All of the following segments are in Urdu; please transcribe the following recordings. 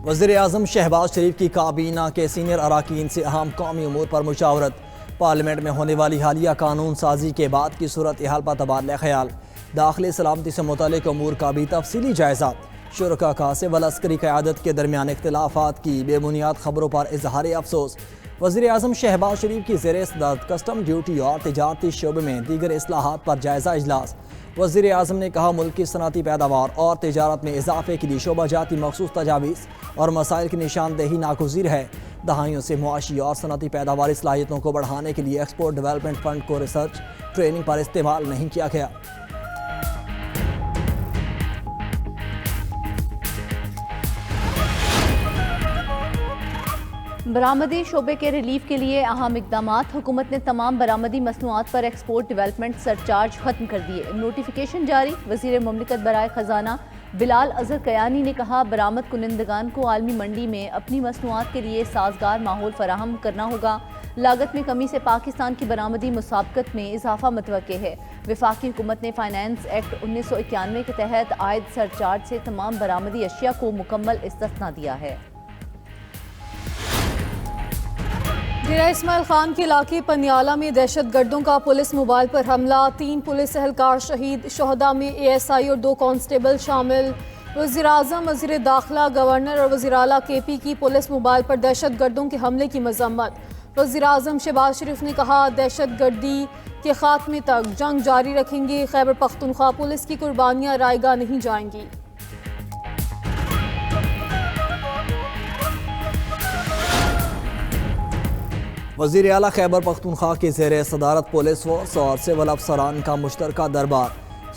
وزیر اعظم شہباز شریف کی کابینہ کے سینئر اراکین سے اہم قومی امور پر مشاورت۔ پارلیمنٹ میں ہونے والی حالیہ قانون سازی کے بعد کی صورتحال پر تبادلہ خیال۔ داخلی سلامتی سے متعلق امور کا بھی تفصیلی جائزہ۔ شرکاء کا سول عسکری قیادت کے درمیان اختلافات کی بے بنیاد خبروں پر اظہار افسوس۔ وزیر اعظم شہباز شریف کی زیر صدارت کسٹم ڈیوٹی اور تجارتی شعبے میں دیگر اصلاحات پر جائزہ اجلاس۔ وزیر اعظم نے کہا ملک کی صنعتی پیداوار اور تجارت میں اضافے کے لیے شعبہ جاتی مخصوص تجاویز اور مسائل کی نشاندہی ناگزیر ہے۔ دہائیوں سے معاشی اور صنعتی پیداواری صلاحیتوں کو بڑھانے کے لیے ایکسپورٹ ڈیولپمنٹ فنڈ کو ریسرچ ٹریننگ پر استعمال نہیں کیا گیا۔ برآمدی شعبے کے ریلیف کے لیے اہم اقدامات۔ حکومت نے تمام برآمدی مصنوعات پر ایکسپورٹ ڈیولپمنٹ سرچارج ختم کر دیے، نوٹیفیکیشن جاری۔ وزیر مملکت برائے خزانہ بلال اظہر کیانی نے کہا برآمد کنندگان کو عالمی منڈی میں اپنی مصنوعات کے لیے سازگار ماحول فراہم کرنا ہوگا۔ لاگت میں کمی سے پاکستان کی برآمدی مسابقت میں اضافہ متوقع ہے۔ وفاقی حکومت نے فائنانس ایکٹ 1991 کے تحت عائد سرچارج سے تمام برآمدی اشیاء کو مکمل استثناء دیا ہے۔ ڈیرہ اسماعیل خان کے علاقے پنیالہ میں دہشت گردوں کا پولیس موبائل پر حملہ، 3 پولیس اہلکار شہید، شہداء میں ASI اور 2 کانسٹیبل شامل۔ وزیر اعظم، وزیر داخلہ، گورنر اور وزیر اعلیٰ KP کی پولیس موبائل پر دہشت گردوں کے حملے کی مذمت۔ وزیر اعظم شہباز شریف نے کہا دہشت گردی کے خاتمے تک جنگ جاری رکھیں گے، خیبر پختونخوا پولیس کی قربانیاں رائے گاہ نہیں جائیں گی۔ وزیر اعلیٰ خیبر پختونخوا کی زیر صدارت پولیس فورس اور سول افسران کا مشترکہ دربار۔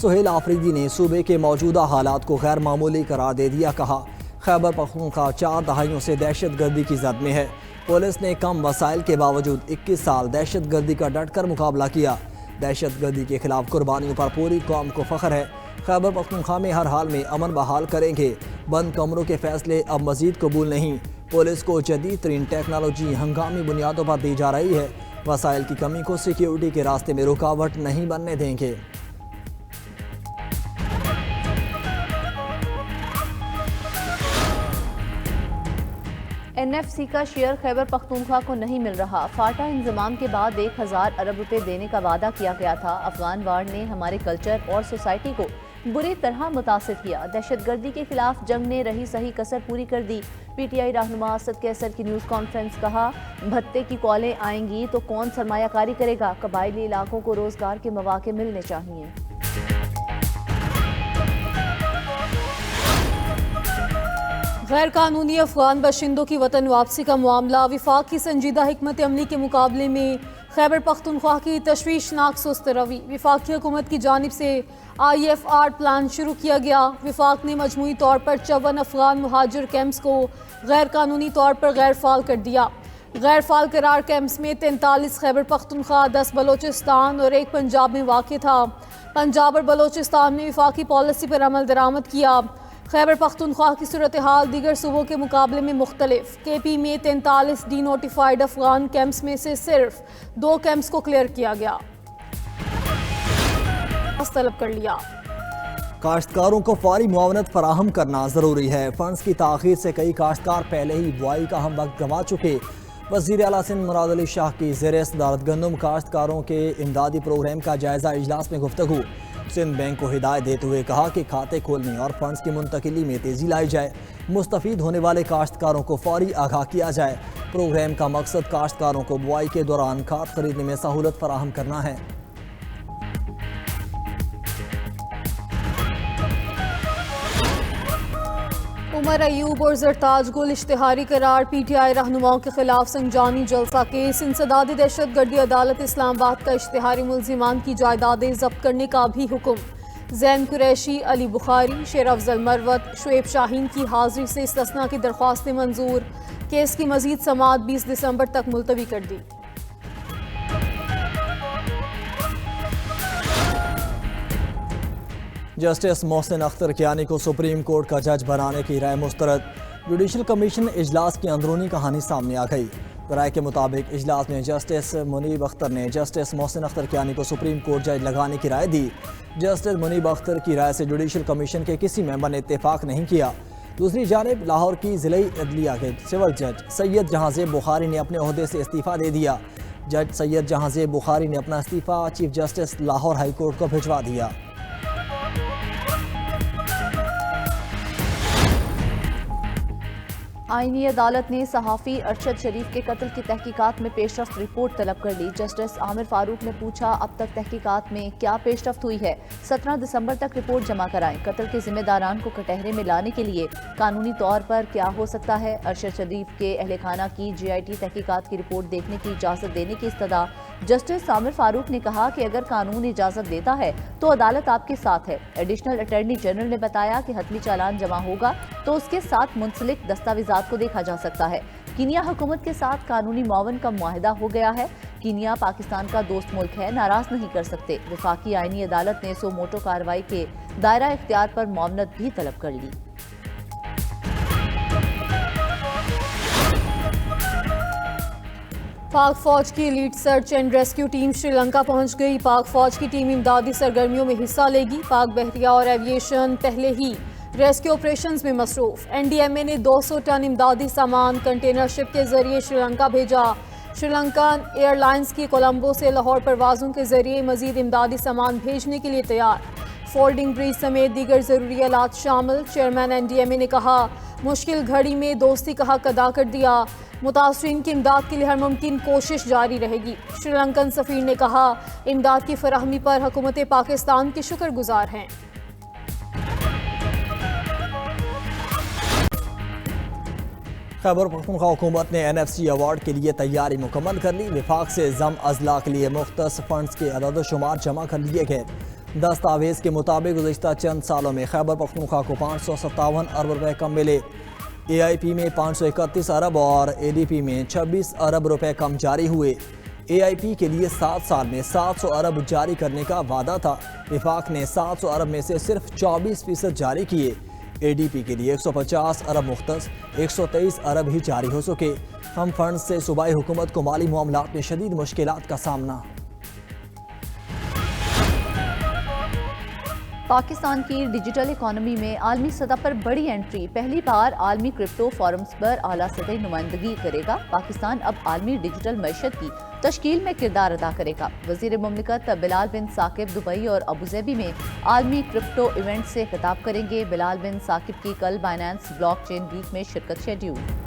سہیل آفریدی نے صوبے کے موجودہ حالات کو غیر معمولی قرار دے دیا، کہا خیبر پختونخوا 4 دہائیوں سے دہشت گردی کی زد میں ہے۔ پولیس نے کم وسائل کے باوجود 21 سال دہشت گردی کا ڈٹ کر مقابلہ کیا۔ دہشت گردی کے خلاف قربانیوں پر پوری قوم کو فخر ہے۔ خیبر پختونخوا میں ہر حال میں امن بحال کریں گے، بند کمروں کے فیصلے اب مزید قبول نہیں۔ پولیس کو جدید ترین ٹیکنالوجی ہنگامی بنیادوں پر دی جا رہی ہے، وسائل کی کمی کو سیکیورٹی کے راستے میں رکاوٹ نہیں بننے دیں گے۔ NFC کا شیئر خیبر پختونخوا کو نہیں مل رہا۔ فاٹا انضمام کے بعد 1000 ارب روپے دینے کا وعدہ کیا گیا تھا۔ افغان وار نے ہمارے کلچر اور سوسائٹی کو بری طرح متاثر کیا۔ دہشت گردی کے خلاف جنگ نے رہی صحیح کسر پوری کر دی۔ PTI رہنما اسد کیسر کی نیوز کانفرنس، کہا بھتے کی کالیں آئیں گی تو کون سرمایہ کاری کرے گا؟ قبائلی علاقوں کو روزگار کے مواقع ملنے چاہیے۔ غیر قانونی افغان باشندوں کی وطن واپسی کا معاملہ وفاق کی سنجیدہ حکمت عملی کے مقابلے میں خیبر پختونخوا کی تشویشناک سست روی۔ وفاقی حکومت کی جانب سے IFR پلان شروع کیا گیا۔ وفاق نے مجموعی طور پر 54 افغان مہاجر کیمپس کو غیر قانونی طور پر غیر فعال کر دیا۔ غیر فعال قرار کیمپس میں 43 خیبر پختونخوا، 10 بلوچستان اور 1 پنجاب میں واقع تھا۔ پنجاب اور بلوچستان میں وفاقی پالیسی پر عمل درآمد کیا۔ خیبر پختونخوا کی صورتحال دیگر صوبوں کے مقابلے میں مختلف۔ KP میں 43 ڈی نوٹیفائڈ افغان کیمپس میں سے صرف 2 کیمپس کو کلیئر کیا گیا، طلب کر لیا۔ کاشتکاروں کو فوری معاونت فراہم کرنا ضروری ہے۔ فنڈز کی تاخیر سے کئی کاشتکار پہلے ہی بوائی کا ہم وقت گنوا چکے۔ وزیر اعلیٰ سندھ مراد علی شاہ کی زیر صدارت گندم کاشتکاروں کے امدادی پروگرام کا جائزہ اجلاس میں گفتگو۔ سندھ بینک کو ہدایت دیتے ہوئے کہا کہ کھاتے کھولنے اور فنڈز کی منتقلی میں تیزی لائی جائے، مستفید ہونے والے کاشتکاروں کو فوری آگاہ کیا جائے۔ پروگرام کا مقصد کاشتکاروں کو بوائی کے دوران کھاد خریدنے میں سہولت فراہم کرنا ہے۔ عمر ایوب اور زرتاج گل اشتہاری قرار۔ PTI رہنماؤں کے خلاف سنجانی جلسہ کیس۔ انسداد دہشت گردی عدالت اسلام آباد کا اشتہاری ملزمان کی جائیدادیں ضبط کرنے کا بھی حکم۔ زین قریشی، علی بخاری، شیر افضل مروت، شعیب شاہین کی حاضری سے استثناء کی درخواستیں منظور۔ کیس کی مزید سماعت 20 دسمبر تک ملتوی کر دی۔ جسٹس محسن اختر کیانی کو سپریم کورٹ کا جج بنانے کی رائے مسترد۔ جوڈیشل کمیشن اجلاس کی اندرونی کہانی سامنے آ گئی۔ رائے کے مطابق اجلاس میں جسٹس منیب اختر نے جسٹس محسن اختر کیانی کو سپریم کورٹ جج لگانے کی رائے دی۔ جسٹس منیب اختر کی رائے سے جوڈیشل کمیشن کے کسی ممبر نے اتفاق نہیں کیا۔ دوسری جانب لاہور کی ضلعی عدلیہ کے سول جج سید جہاں زیب بخاری نے اپنے عہدے سے استعفیٰ دے دیا۔ جج سید جہاں زیب بخاری نے اپنا استعفیٰ chief justice Lahore high court کو بھجوا دیا۔ آئینی عدالت نے صحافی ارشد شریف کے قتل کی تحقیقات میں پیش رفت رپورٹ طلب کر لی۔ جسٹس عامر فاروق نے پوچھا اب تک تحقیقات میں کیا پیش رفت ہوئی ہے، 17 دسمبر تک رپورٹ جمع کرائیں۔ قتل کے ذمہ داران کو کٹہرے میں لانے کے لیے قانونی طور پر کیا ہو سکتا ہے؟ ارشد شریف کے اہل خانہ کی GIT تحقیقات کی رپورٹ دیکھنے کی اجازت دینے کی استدعا۔ جسٹس عامر فاروق نے کہا کہ اگر قانون اجازت دیتا ہے تو عدالت آپ کے ساتھ ہے۔ ایڈیشنل اٹارنی جنرل نے بتایا کہ حتمی چالان جمع ہوگا تو اس کے ساتھ منسلک دستاویزات کو دیکھا جا سکتا ہے۔ کینیا حکومت کے ساتھ قانونی معاون کا معاہدہ ہو گیا ہے۔ کینیا پاکستان کا دوست ملک ہے، ناراض نہیں کر سکتے۔ وفاقی آئینی عدالت نے سو موٹو کارروائی کے دائرہ اختیار پر معاونت بھی طلب کر لی۔ پاک فوج کی elite search and rescue team Sri Lanka پہنچ گئی۔ پاک فوج کی ٹیم امدادی سرگرمیوں میں حصہ لے گی۔ پاک بحریہ اور ایویشن پہلے ہی ریسکیو آپریشنز میں مصروف۔ NDMA نے 200 ٹن امدادی سامان کنٹینر شپ کے ذریعے سری لنکا بھیجا۔ سری لنکن ایئر لائنز کی کولمبو سے لاہور پروازوں کے ذریعے مزید امدادی سامان بھیجنے کے لیے تیار۔ فولڈنگ بریج سمیت دیگر ضروری آلات شامل۔ چیئرمین NDMA نے کہا مشکل گھڑی میں دوستی کا حق ادا کر دیا۔ متاثرین کی امداد کے لیے ہر ممکن کوشش جاری رہے گی۔ سری لنکن سفیر نے کہا امداد کی فراہمی پر حکومت پاکستان کے شکر گزار ہیں۔ خیبر پختونخوا حکومت نے NFC ایوارڈ کے لیے تیاری مکمل کر لی۔ وفاق سے ضم اضلاع کے لیے مختص فنڈز کے عدد و شمار جمع کر لیے گئے۔ دستاویز کے مطابق گزشتہ چند سالوں میں خیبر پختونخوا کو 557 ارب روپے کم ملے۔ AIP میں 531 ارب اور ADP میں 26 ارب روپے کم جاری ہوئے۔ AIP کے لیے 7 سال میں 700 ارب جاری کرنے کا وعدہ تھا۔ وفاق نے 700 ارب میں سے صرف 24% جاری کیے۔ ADP کے لیے 150 ارب مختص، 123 ارب ہی جاری ہو سکے۔ ہم فنڈز سے صوبائی حکومت کو مالی معاملات میں شدید مشکلات کا سامنا۔ پاکستان کی ڈیجیٹل اکانومی میں عالمی سطح پر بڑی انٹری۔ پہلی بار عالمی کرپٹو فورمز پر اعلیٰ سطحی نمائندگی کرے گا۔ پاکستان اب عالمی ڈیجیٹل معیشت کی تشکیل میں کردار ادا کرے گا۔ وزیر مملکت بلال بن ثاقب دبئی اور ابوظہبی میں عالمی کرپٹو ایونٹ سے خطاب کریں گے۔ بلال بن ثاقب کی کل بائنانس بلاک چین ویک میں شرکت شیڈیول۔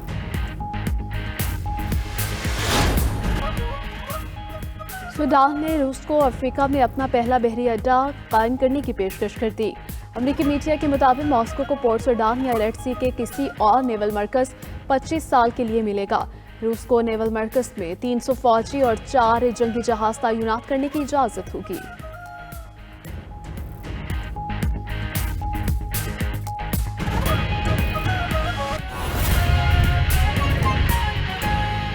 سوڈان نے روس کو افریقہ میں اپنا پہلا بحری اڈہ قائم کرنے کی پیشکش کر دی۔ امریکی میڈیا کے مطابق ماسکو کو پورٹ سوڈان یا ریڈ سی کے کسی اور نیول مرکز 25 سال کے لیے ملے گا۔ روس کو نیول مرکز میں 300 فوجی اور 4 جنگی جہاز تعینات کرنے کی اجازت ہوگی۔